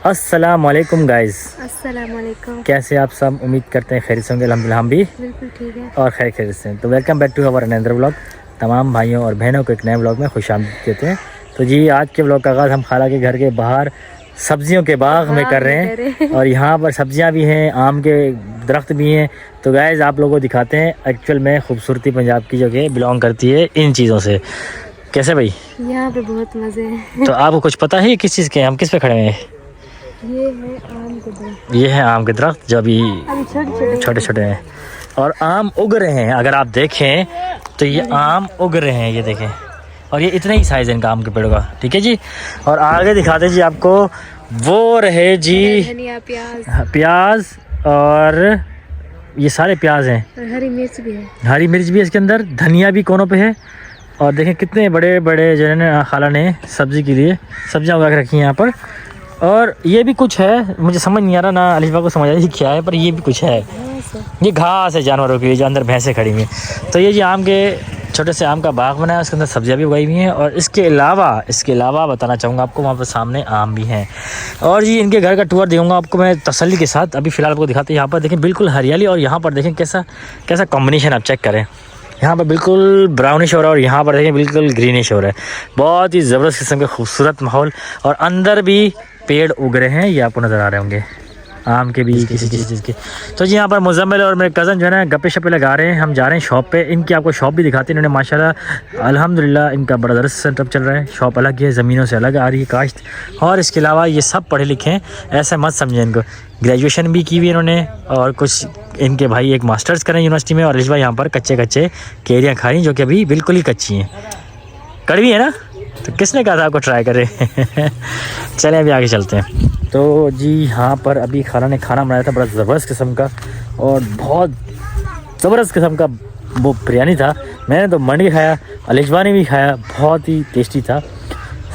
अस्सलाम वालेकुम गाइस। अस्सलाम वालेकुम। कैसे आप सब? उम्मीद करते हैं खैरियत से होंगे। अल्हम्दुलिल्लाह हम भी बिल्कुल ठीक है। और खैरियत से हैं। तो welcome back to our another vlog. तमाम भाइयों और बहनों को एक नए व्लॉग में खुशामदीद कहते हैं। तो जी आज के व्लॉग का आगाज़ हम खाला के घर के बाहर सब्जियों के बाग में कर रहे हैं और यहाँ पर सब्जियाँ भी हैं, आम के दरख्त भी हैं। तो गाइस आप लोगों को दिखाते हैं एक्चुअल में खूबसूरती पंजाब की जो कि बिलोंग करती है इन चीज़ों से। कैसे भाई? यहाँ पे बहुत मज़े हैं। तो आपको कुछ पता है किस चीज़ के हम किस पे खड़े हैं? ये है आम के दरख्त। ये है आम के दरख्त जो अभी छोटे छोटे छोटे हैं और आम उग रहे हैं। अगर आप देखें तो ये आम उग रहे हैं, ये देखें। और ये इतने ही साइज़ है इनका आम के पेड़ों का। ठीक है जी। और आगे दिखाते जी आपको वो रहे जी धनिया, प्याज और ये सारे प्याज हैं। और हरी मिर्च भी है। हरी मिर्च भी है इसके अंदर, धनिया भी कोनों पे है। और देखें कितने बड़े बड़े जो है ना खाला ने सब्ज़ी के लिए सब्जियाँ उगा के रखी हैं यहाँ पर। और ये भी कुछ है, मुझे समझ नहीं आ रहा ना अलीफा को समझ आ रही क्या है, पर ये भी कुछ है। ये घास है जानवरों के लिए जो अंदर भैंसें खड़ी हुई हैं। तो ये जी आम के छोटे से आम का बाग बना है, उसके अंदर सब्जियां भी उगाई हुई हैं। और इसके अलावा बताना चाहूँगा आपको वहाँ पर सामने आम भी हैं। और जी इनके घर का टूर दूँगा आपको मैं तसल्ली के साथ। अभी फ़िलहाल आपको दिखाते हैं। यहाँ पर देखें बिल्कुल हरियाली और यहाँ पर देखें कैसा कैसा कॉम्बिनेशन आप चेक करें। यहाँ पर बिल्कुल ब्राउनिश हो रहा है और यहाँ पर देखें बिल्कुल ग्रीनिश हो रहा है। बहुत ही ज़बरदस्त किस्म का खूबसूरत माहौल। और अंदर भी पेड़ उग रहे हैं, ये आपको नज़र आ रहे होंगे आम के भी किसी चीज़ के। तो जी यहाँ पर मुज़म्मिल और मेरे कज़न जो है ना गप्पे शप्पे लगा रहे हैं। हम जा रहे हैं शॉप पे। इनकी आपको शॉप भी दिखाते हैं। इन्होंने माशाल्लाह अल्हम्दुलिल्लाह इनका बड़ा ज़बरदस्त सेटअप चल रहा है। शॉप अलग है, ज़मीनों से अलग आ रही है काश्त। और इसके अलावा ये सब पढ़े लिखे हैं, ऐसा मत समझें इनको। ग्रेजुएशन भी की हुई इन्होंने और कुछ इनके भाई एक मास्टर्स करें यूनिवर्सिटी में। और अलिश भाई यहाँ पर कच्चे केरियाँ खा रही जो कि अभी बिल्कुल ही कच्ची हैं, कड़वी है ना। तो किसने कहा था आपको ट्राई करें। चलें अभी आगे चलते हैं। तो जी यहाँ पर अभी खाना ने खाना बनाया था बड़ा ज़बरदस्त किस्म का और बहुत ज़बरदस्त किस्म का वो बिरयानी था। मैंने तो मंडी खाया, अलिशबा ने भी खाया, बहुत ही टेस्टी था।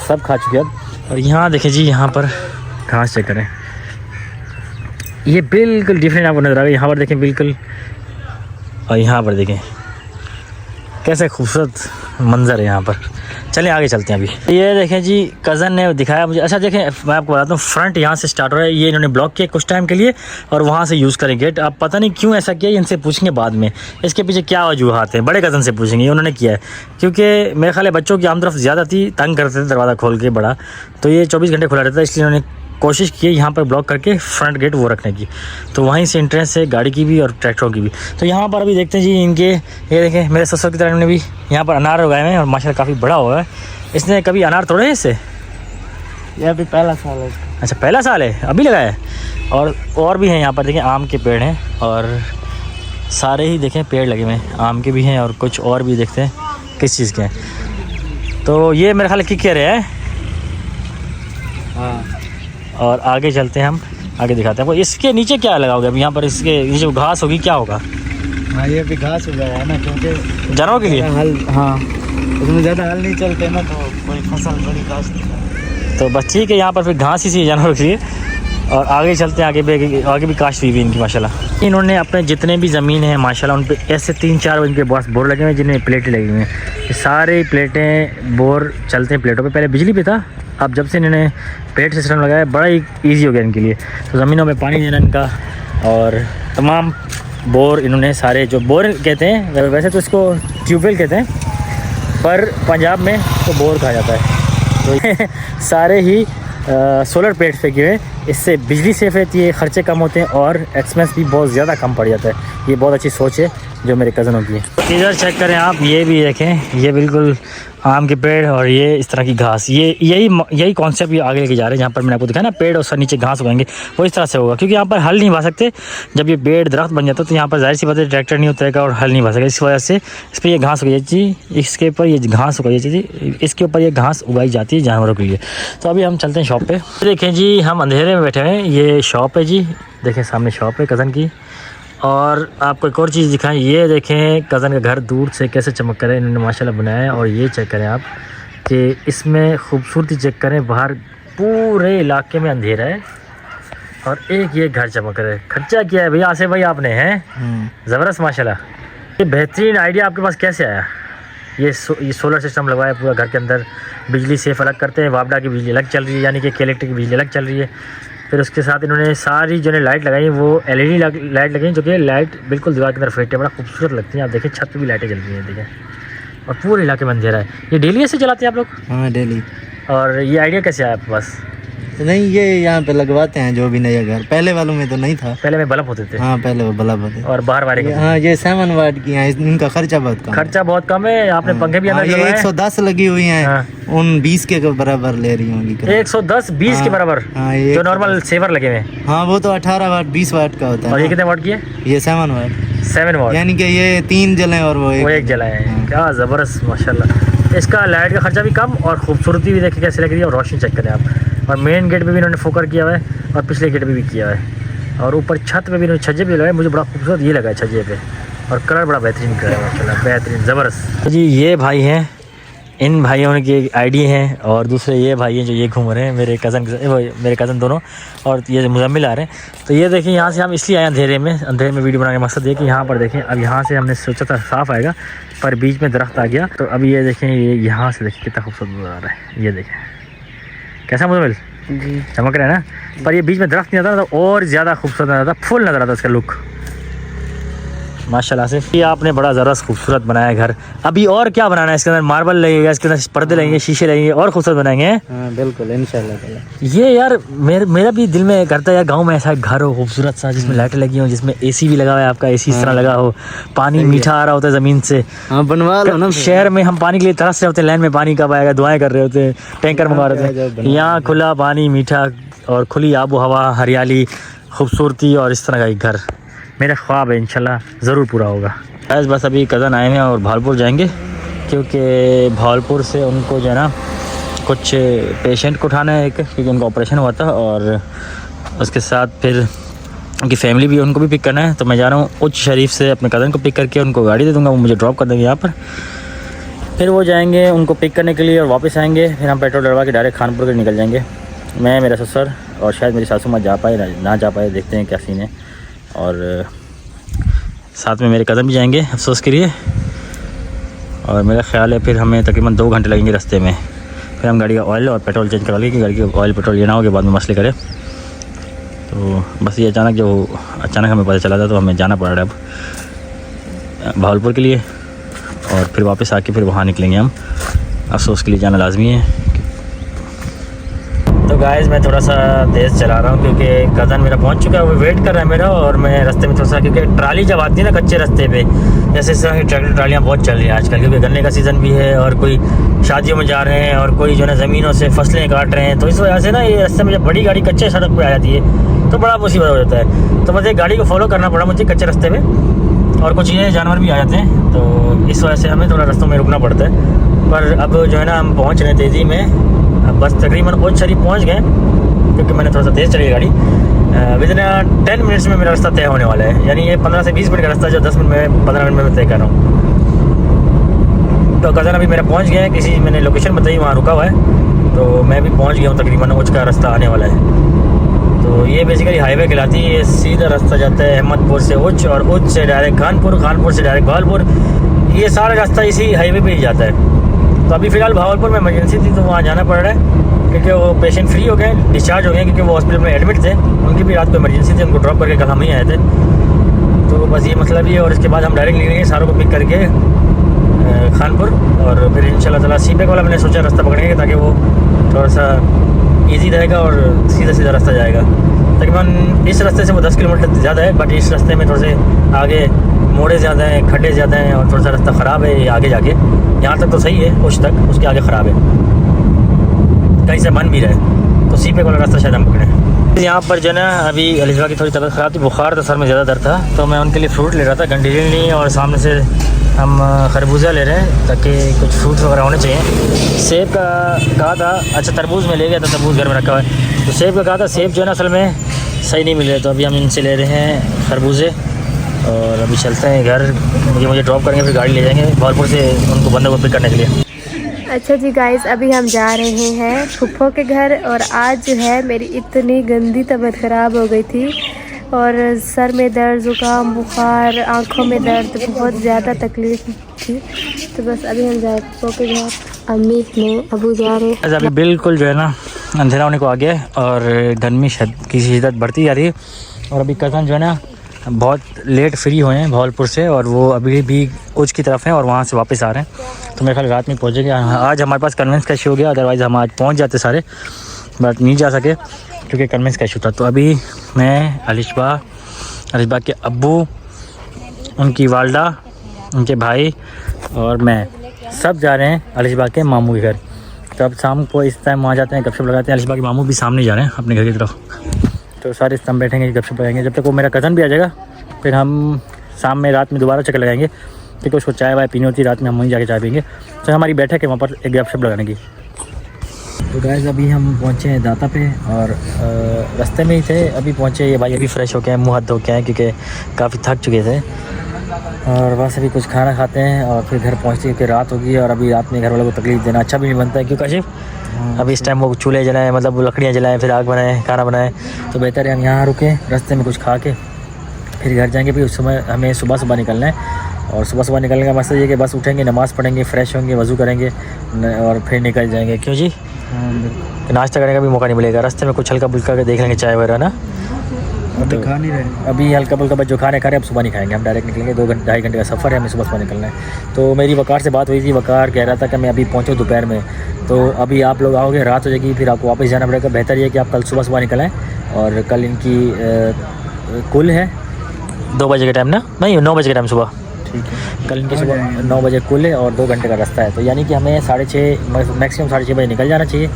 सब खा चुके अब। और यहाँ देखें जी यहाँ पर घास चेक करें, ये बिल्कुल डिफरेंट आपको नज़र आ रहा है। यहाँ पर देखें बिल्कुल, और यहाँ पर देखें कैसे खूबसूरत मंज़र है यहाँ पर। चलिए आगे चलते हैं अभी। ये देखें जी कज़न ने दिखाया मुझे। अच्छा देखें मैं आपको बताता हूँ, फ्रंट यहाँ से स्टार्ट हो रहा है। ये इन्होंने ब्लॉक किया कुछ टाइम के लिए और वहाँ से यूज़ करेंगे। अब पता नहीं क्यों ऐसा किया, इनसे पूछेंगे बाद में इसके पीछे क्या वजूहात हैं। बड़े कज़न से पूछेंगे उन्होंने किया है, क्योंकि मेरे ख्याल है बच्चों की आमदरफ्त ज़्यादा थी, तंग करते थे दरवाज़ा खोल के बड़ा, तो ये 24 घंटे खुला रहता है। इसलिए उन्होंने कोशिश की यहाँ पर ब्लॉक करके फ्रंट गेट वो रखने की। तो वहीं से एंट्रेंस है गाड़ी की भी और ट्रैक्टरों की भी। तो यहाँ पर अभी देखते हैं जी इनके, ये देखें मेरे ससुर की तरह इन्होंने भी यहाँ पर अनार उगाए हुए हैं और माशाल्लाह काफ़ी बड़ा हुआ है। इसने कभी अनार तोड़े हैं इससे? ये अभी पहला साल है। अच्छा पहला साल है, अभी लगाया है। और भी हैं यहाँ पर देखें आम के पेड़ हैं और सारे ही देखें पेड़ लगे हुए हैं, आम के भी हैं और कुछ और भी देखते हैं किस चीज़ के हैं। तो ये मेरे ख्याल की कह रहे हैं। हाँ। और आगे चलते हैं, हम आगे दिखाते हैं आपको। इसके नीचे क्या लगाओगे अभी? यहाँ पर इसके नीचे घास होगी, क्या होगा? हाँ ये भी घास उगाया है ना, क्योंकि जानवरों के लिए हल, हाँ उसमें ज़्यादा हल नहीं चलते ना, तो कोई फसल बड़ी घास नहीं। तो बस ठीक है, यहाँ पर फिर घास ही सी जानवरों के लिए। और आगे चलते हैं, आगे भी काश्त हुई इनकी माशाल्लाह। इन्होंने अपने जितने भी ज़मीन है माशाल्लाह उन पे ऐसे 3-4 इनके पास बोर लगे हुए हैं जिनमें प्लेटें लगी हुई हैं। ये सारे प्लेटें बोर चलते हैं प्लेटों पे। पहले बिजली पे था, अब जब से इन्होंने प्लेट सिस्टम लगाया बड़ा ही ईजी हो गया इनके लिए। तो ज़मीनों में पानी देना इनका, और तमाम बोर इन्होंने सारे, जो बोर कहते हैं वैसे तो इसको ट्यूबवेल कहते हैं, पर पंजाब में तो बोर कहा जाता है। तो ये सारे ही सोलर प्लेट्स पे किए हुए, इससे बिजली सेफ रहती है, ख़र्चे कम होते हैं और एक्सपेंस भी बहुत ज़्यादा कम पड़ जाता है। ये बहुत अच्छी सोच है जो मेरे कज़नों की है। इधर चेक करें आप, ये भी देखें, ये बिल्कुल आम के पेड़ और ये इस तरह की घास। यही कॉन्सेप्ट ये आगे लेके जा रहे हैं। जहाँ पर मैंने आपको दिखाया ना पेड़ और सर नीचे घास उगाएंगे, वो इस तरह से होगा, क्योंकि यहाँ पर हल नहीं बा सकते। जब ये पेड़ दरख्त बन जाता है तो यहाँ पर जाहिर सी बात है ट्रैक्टर नहीं उतरेगा और हल नहीं बा सकेगा। इस वजह से इस पर ये घास उगाई जाती है, इसके ऊपर ये घास उगाई जाती है, इसके ऊपर ये घास उगाई जाती है जानवरों के लिए। तो अभी हम चलते हैं शॉप पे। देखें जी हम अंधेरे में बैठे हैं, ये शॉप है जी, देखें सामने शॉप है कज़न की। और आपको एक और चीज़ दिखाएं, ये देखें कज़न का घर दूर से कैसे चमक कर है, इन्होंने माशाल्लाह बनाया है। और ये चेक करें आप कि इसमें खूबसूरती चेक करें, बाहर पूरे इलाके में अंधेरा है और एक ये घर चमक रहा है। खर्चा किया है भैया आसिफ भाई आपने, हैं ज़बरदस्त माशाल्लाह। ये बेहतरीन आइडिया आपके पास कैसे आया? ये सोलर सिस्टम लगवाया पूरा घर के अंदर, बिजली सेफ अलग करते हैं, वापडा की बिजली अलग चल रही है, यानी कि इलेक्ट्रिक की बिजली अलग चल रही है। फिर उसके साथ इन्होंने सारी जो है लाइट लगाई वो LED लाइट लगाई, जो कि लाइट बिल्कुल दीवार की तरफ फिट है, बड़ा खूबसूरत लगती है। आप देखिए छत पे भी लाइटें जल रही हैं, देखें, और पूरे इलाके में अंधेरा है। ये डेली ऐसे चलाते हैं आप लोग? हाँ डेली। और ये आइडिया कैसे आया आपके पास? नहीं, ये यहाँ पे लगवाते हैं जो भी नया घर, पहले वालों में तो नहीं था। पहले में बल्ब होते थे। हाँ पहले वो बल्ब होते। और बाहर वाले के? हाँ ये 7 वाट की हैं, इनका खर्चा बहुत कम। खर्चा बहुत कम है। आपने पंखे भी अंदर ये लगवाए? 110 लगी हुई हैं। हाँ। उन 20 के बराबर ले रही होंगी। 110 20 के बराबर? हाँ ये जो नॉर्मल सेवर लगे हुए हैं। हाँ वो तो 18 वाट 20 वाट का होता है। और ये कितने वाट की है? ये 7 वाट। 7 वाट, यानी कि ये 3 जले और वो एक जला है। क्या ज़बरदस्त माशाल्लाह। इसका लाइट का खर्चा भी कम और खूबसूरती भी देखिए कैसे लग रही है। और रोशनी चेक करें आप। और मेन गेट पे भी इन्होंने फोकर किया हुआ है और पिछले गेट पे भी किया हुआ है। और ऊपर छत पे भी इन्होंने छज्जे भी लगाए, मुझे बड़ा खूबसूरत ये लगा है छज्जे पे। और कलर बड़ा बेहतरीन कलर है माशाल्लाह, बेहतरीन ज़बरदस्त जी। ये भाई हैं, इन भाइयों की एक आईडी है। और दूसरे ये भाई हैं जो ये घूम रहे हैं, मेरे कज़न दोनों। और ये मुजम्मिल आ रहे हैं। तो ये देखिए यहाँ से हम इसलिए आए अंधेरे में वीडियो बनाने का मकसद ये कि यहाँ पर देखें, अब यहाँ से हमने सोचा था साफ़ आएगा, पर बीच में दरख्त आ गया। तो अब ये देखें, ये यहाँ से देखिए कितना खूबसूरत नज़र आ रहा है। ये देखें कैसा मुजम्मिल जी चमक रहा है ना। पर ये बीच में दरख्त नहीं आता तो और ज़्यादा खूबसूरत नज़र आता, फुल नज़र आता इसका लुक माशाल्लाह से। ये आपने बड़ा ज़बरदस्त खूबसूरत बनाया घर। अभी और क्या बनाना है इसके अंदर? मार्बल लगेगा, इसके अंदर पर्दे लगेंगे, शीशे लगेंगे, और खूबसूरत बनाएंगे। हाँ बिल्कुल इंशाल्लाह। ये यार मेरा भी दिल में करता है यार, गांव में ऐसा घर हो खूबसूरत सा, जिसमें लाइटें लगी हो, जिसमें AC भी लगा हुआ है आपका, AC इस तरह लगा हो, पानी मीठा आ रहा होता है ज़मीन से। हाँ बनवा लो ना। शहर में हम पानी के लिए तरस रहे होते हैं, लाइन में पानी कब आएगा, दुआएं कर रहे होते हैं, टैंकर मंगवा रहे होते हैं। यहाँ खुला पानी, मीठा और खुली आबो हवा, हरियाली, खूबसूरती, और इस तरह का एक घर मेरा ख्वाब है, इंशाल्लाह ज़रूर पूरा होगा। बस अभी कज़न आए हैं और भावलपुर जाएंगे, क्योंकि भावलपुर से उनको जो है ना कुछ पेशेंट को उठाना है, क्योंकि उनका ऑपरेशन हुआ था। और उसके साथ फिर उनकी फैमिली भी, उनको भी पिक करना है। तो मैं जा रहा हूँ उच्च शरीफ से अपने कज़न को पिक करके उनको गाड़ी दे दूँगा, वो मुझे ड्रॉप कर देंगे यहाँ पर। फिर वो जाएंगे उनको पिक करने के लिए और वापस आएंगे। फिर हम पेट्रोल डलवा के डायरेक्ट खानपुर के निकल जाएंगे, मैं, मेरा ससुर और शायद मेरी सासू माँ जा पाए ना जा पाए, देखते हैं क्या सीन है। और साथ में मेरे कज़न भी जाएंगे अफसोस के लिए। और मेरा ख्याल है फिर हमें तकरीबन 2 घंटे लगेंगे रास्ते में। फिर हम गाड़ी का ऑयल और पेट्रोल चेंज करा लेंगे, कि गाड़ी का ऑयल पेट्रोल ये ना हो के बाद में मसले करे। तो बस ये अचानक हमें पता चला था, तो हमें जाना पड़ रहा है अब भावलपुर के लिए। और फिर वापस आके फिर वहाँ निकलेंगे हम, अफसोस के लिए जाना लाजमी है। तो गाइस मैं थोड़ा सा तेज़ चला रहा हूँ, क्योंकि कज़न मेरा पहुँच चुका है, वो वेट कर रहा है मेरा। और मैं रास्ते में थोड़ा सा, क्योंकि ट्राली जब आती है ना कच्चे रास्ते पे, जैसे इस तरह की ट्रैक्टर ट्रालियाँ बहुत चल रही हैं आजकल, क्योंकि गन्ने का सीज़न भी है और कोई शादियों में जा रहे हैं और कोई जो है ज़मीनों से फसलें काट रहे हैं। तो इस वजह से ना ये रास्ते में जब बड़ी गाड़ी कच्चे सड़क पर आ जाती है तो बड़ा मुसीबत हो जाता है। तो मुझे गाड़ी को फॉलो करना पड़ा मुझे कच्चे रास्ते में, और कुछ ये जानवर भी आ जाते हैं, तो इस वजह से हमें थोड़ा रास्तों में रुकना पड़ता है। पर अब जो है ना हम पहुँच रहे हैं तेज़ी में, अब बस तकरीबन उच्च शरीफ पहुँच गए, क्योंकि मैंने थोड़ा सा तेज़ चली गाड़ी। विदिन 10 मिनट्स में मेरा रास्ता तय होने वाला है, यानी ये 15 से 20 मिनट का रास्ता जो 10 मिनट में 15 मिनट में तय कर रहा हूँ। तो कज़न अभी मेरा पहुँच गया है, किसी मैंने लोकेशन बताई वहाँ रुका हुआ है, तो मैं भी पहुँच गया हूँ तकरीबन, उच्च का रास्ता आने वाला है। तो ये बेसिकली हाईवे कहलाती है, ये सीधा रास्ता जाता है अहमदपुर से उच्च, और उच्च से डायरेक्ट खानपुर, खानपुर से डायरेक्ट भावलपुर। ये सारा रास्ता इसी हाईवे पे ही जाता है। तो अभी फ़िलहाल भावलपुर में इमरजेंसी थी, तो वहाँ जाना पड़ रहा है, क्योंकि वो पेशेंट फ्री हो गए, डिस्चार्ज हो गए, क्योंकि वो हॉस्पिटल में एडमिट थे, उनकी भी रात को इमरजेंसी थी, उनको ड्रॉप करके कल हम ही आए थे। तो बस ये मतलब ही। और इसके बाद हम डायरेक्ट निकलेंगे सारों को पिक करके खानपुर, और फिर इंशाल्लाह ताला सीपेक वाला मैंने सोचा रास्ता पकड़ेंगे, ताकि वो थोड़ा सा ईजी रहेगा और सीधा सीधा रास्ता जाएगा। तकरीबन इस रास्ते से वो 10 किलोमीटर ज़्यादा है, बट इस रास्ते में थोड़े से आगे मोड़े ज़्यादा हैं, खड्डे ज़्यादा हैं, और थोड़ा सा रास्ता ख़राब है। ये आगे जाके यहाँ तक तो सही है, कुछ तक, उसके आगे ख़राब है, कहीं से बन भी रहे। तो सीपेक वाला रास्ता शायद हम पकड़ें। यहाँ पर जो है ना अभी अलिशा की थोड़ी तबीयत ख़राब थी, बुखार था, सर में ज़्यादा दर्द था, तो मैं उनके लिए फ्रूट ले रहा था, गंडीली, और सामने से हम खरबूजा ले रहे हैं, ताकि कुछ फ्रूट्स वगैरह होने चाहिए। सेब का कहा था, अच्छा तरबूज में ले गया था, तरबूज घर में रखा हुआ है। तो सेब का कहा था, सेब जो है ना असल में सही नहीं मिल रहे, तो अभी हम इनसे ले रहे हैं खरबूजे। और अभी चलते हैं घर, मुझे ड्रॉप करेंगे, फिर गाड़ी ले जाएंगे भावलपुर से उनको बंदे को पिक करने के लिए। अच्छा जी गाइस, अभी हम जा रहे हैं फुफ्फो के घर। और आज जो है मेरी इतनी गंदी तबीयत ख़राब हो गई थी, और सर में दर्द, ज़ुकाम, बुखार, आँखों में दर्द, बहुत ज़्यादा तकलीफ़ थी। तो बस अभी हम जा रहे फुफ्फो के घर, अम्मी ने अबू जा रहे हैं। अभी बिल्कुल जो है ना अंधेरा होने को आ गया है और गर्मी की शिद्दत बढ़ती जा रही है। और अभी कज़न जो है ना बहुत लेट फ्री हुए हैं भावलपुर से, और वो अभी भी उच्च की तरफ हैं और वहाँ से वापस आ रहे हैं। तो मेरे ख्याल रात में पहुँचेंगे। आज हमारे पास कन्वेंस का इशू हो गया, अदरवाइज़ हम आज पहुँच जाते सारे, बट नहीं जा सके क्योंकि कन्वेंस का इशू था। तो अभी मैं अलिशबा के अब्बू, उनकी वालदा, उनके भाई और मैं सब जा रहे हैं अलिशबा के मामू के घर। तो अब शाम को इस टाइम वहाँ जाते हैं, गपशप लगाते हैं। अलिशबा के मामू भी सामने जा रहे हैं अपने घर की तरफ। तो सारे इस टाइम बैठेंगे, गपशप लगाएंगे जब तक वो मेरा कज़न भी आ जाएगा। फिर हम शाम में रात में दोबारा चक्कर लगाएंगे क्योंकि उसको चाय वाय पीनी होती है रात में, हम वहीं जाके चाय पीएंगे। तो हमारी बैठक है वहाँ पर एक गपशप लगाने की। तो गाइस अभी हम पहुँचे हैं दाता पे और रास्ते में ही थे, अभी पहुँचे। ये भाई अभी फ्रेश हो के मुँह हाथ धो के आए क्योंकि काफ़ी थक चुके थे। और बस अभी कुछ खाना खाते हैं और फिर घर पहुँचते क्योंकि रात होगी। और अभी रात में घर वालों को तकलीफ़ देना अच्छा भी नहीं बनता है, क्यों काशिफ? अभी इस टाइम वो चूल्हे जलाएं, मतलब लकड़ियाँ जलाएं, फिर आग बनाएं, खाना बनाएं। तो बेहतर है हम यहाँ रुकें, रास्ते में कुछ खा के फिर घर जाएंगे। फिर उस समय हमें सुबह निकलना है। और सुबह निकलने का मकसद ये कि बस उठेंगे, नमाज़ पढ़ेंगे, फ्रेश होंगे, वज़ू करेंगे और फिर निकल जाएंगे। क्यों जी? नाश्ता करने का भी मौका नहीं मिलेगा। रास्ते में कुछ हल्का फुल्का देख लेंगे, चाय वगैरह ना। अभी खा नहीं रहे, अभी हल्का फुल्का बस जो खाने खा रहे हैं, अब सुबह नहीं खाएंगे। हम डायरेक्ट निकलेंगे, 2-2.5 घंटे का सफ़र है, हमें सुबह निकलना है। तो मेरी वकार से बात हुई थी, वकार कह रहा था कि मैं अभी पहुँचूँ दोपहर में। तो अभी आप लोग आओगे, रात हो जाएगी, फिर आपको वापस जाना पड़ेगा। बेहतर ये है कि आप कल सुबह निकल आएँ। और कल इनकी कुल है 2 बजे के टाइम ना, नहीं 9 बजे के टाइम सुबह। ठीक है, कल इनकी सुबह 9 बजे कुल है और 2 घंटे का रास्ता है। तो यानी कि हमें 6:30 मैक्सिमम 6:30 बजे निकल जाना चाहिए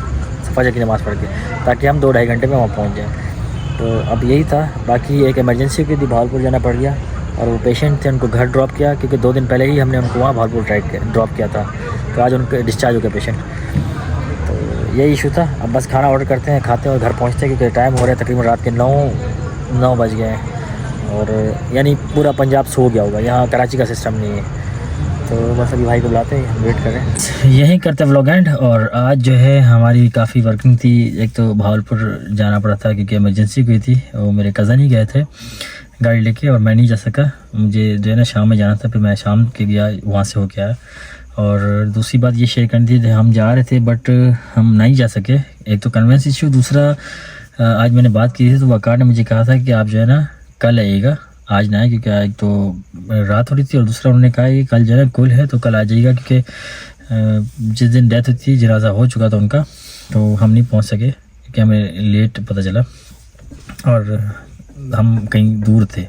फजर की नमाज़ पढ़ के, ताकि हम 2-2.5 घंटे में वहाँ पहुँच जाएँ। तो अब यही था। बाकी एक इमरजेंसी की थी, भावलपुर जाना पड़ गया। और वो पेशेंट थे, उनको घर ड्रॉप किया क्योंकि 2 दिन पहले ही हमने उनको वहाँ भावलपुर ड्रॉप किया था। तो आज उनके डिस्चार्ज हो गया पेशेंट। तो यही इशू था। अब बस खाना ऑर्डर करते हैं, खाते हैं और घर पहुँचते हैं क्योंकि टाइम हो रहा है तकरीबन रात के 9 बज गए हैं। और यानी पूरा पंजाब सो गया होगा, यहाँ कराची का सिस्टम नहीं है। तो बस अभी भाई को बुलाते हैं, वेट करें। यहीं करते व्लॉग एंड। और आज जो है हमारी काफ़ी वर्किंग थी। एक तो भावलपुर जाना पड़ा था क्योंकि इमरजेंसी हुई थी, वो मेरे कज़न ही गए थे गाड़ी लेके और मैं नहीं जा सका। मुझे जो है ना शाम में जाना था, फिर मैं शाम के गया, वहाँ से होके आया। और दूसरी बात ये शेयर करनी थी, हम जा रहे थे बट हम नहीं जा सके। एक तो कन्वेंस इशू, दूसरा आज मैंने बात की थी तो वकार ने मुझे कहा था कि आप जो है ना कल आइएगा, आज ना आए क्योंकि एक तो रात हो रही थी, और दूसरा उन्होंने कहा कि कल जो है कुल है तो कल आ जाइएगा क्योंकि जिस दिन डेथ हुई थी जनाजा हो चुका था उनका, तो हम नहीं पहुंच सके क्योंकि हमें लेट पता चला और हम कहीं दूर थे।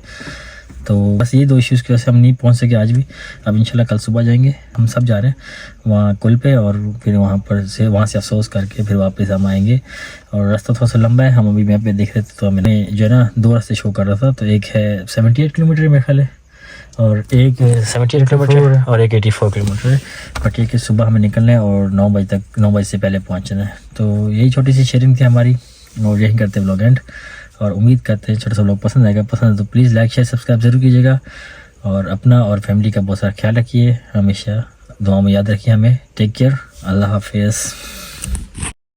तो बस ये 2 इश्यूज़ की वजह से हम नहीं पहुंच सके आज भी। अब इंशाल्लाह कल सुबह जाएंगे, हम सब जा रहे हैं वहाँ कुल पे, और फिर वहाँ से अफसोस करके फिर वापस हम आएंगे। और रास्ता थोड़ा सा लंबा है, हम अभी मैप पे देख रहे थे तो मैंने जो है ना 2 रास्ते शो कर रहा था। तो एक है 78 किलोमीटर मेरे ख्याल है, और एक 78 किलोमीटर और एक 84 किलोमीटर है। बट ये कि सुबह हमें निकलना है और 9 बजे से पहले पहुँचना है। तो यही छोटी सी शेयरिंग थी हमारी, और यही करते व्लॉग एंड। और उम्मीद करते हैं छोटा सा व्लॉग पसंद आएगा। पसंद है तो प्लीज़ लाइक शेयर सब्सक्राइब ज़रूर कीजिएगा। और अपना और फैमिली का बहुत सारा ख्याल रखिए, हमेशा दुआ में याद रखिए हमें। टेक केयर, अल्लाह हाफिज़।